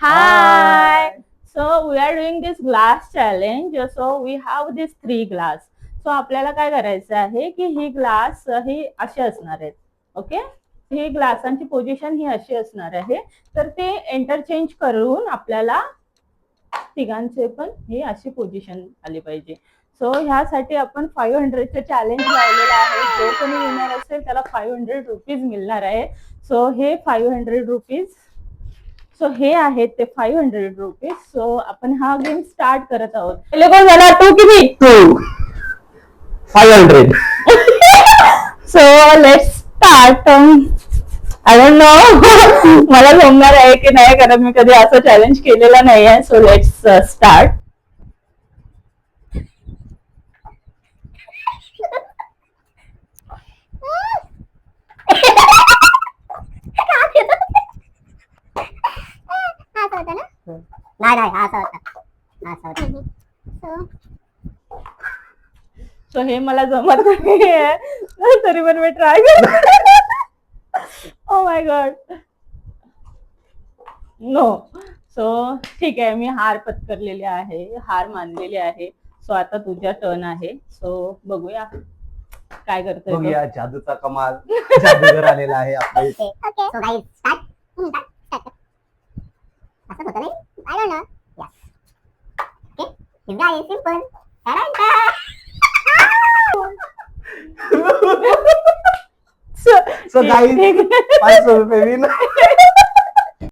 Hi. So we are doing this glass challenge. So we have these 3 glass. So आपल्याला काय करायचं आहे की ही ग्लास ही अशी असणार आहेत. ओके. ही ग्लासांची पोझिशन ही अशी असणार आहे. तर ते इंटरचेंज करून आपल्याला तिघांचे पण ही अशी पोझिशन आली पाहिजे. सो ह्यासाठी आपण 500चं चॅलेंज लावलेलं आहे. जो कोणी विनर असेल त्याला 500 रुपीज मिळणार आहे. सो हे 500 रुपीज सो हे आहेत ते 500 रुपीज. सो आपण हा गेम स्टार्ट करत आहोत. पहिले कोण झाला तू की मी? Two. 500. So let's start. I don't know मला जमणार आहे की नाही कारण मी कधी असं चॅलेंज केलेलं नाही आहे. So let's start. नाही हा असा होता. सो हे मला जमत नाही आहे तरी पण मी ट्राय करते. Oh my god. No. So ठीक आहे मी हार पत्करलेली आहे. हार मानलेली आहे. सो आता तुझ्या टर्न आहे. सो बघूया काय करतोय तो. बघूया जादूचा कमाल जादूगर आलेला आहे आपल्या इथे. Okay, so guys, start. Start. असं होतं नाही? I don't know. Yes. Okay, this guy is simple. Ta-da-da. So guys, 500 रुपये win.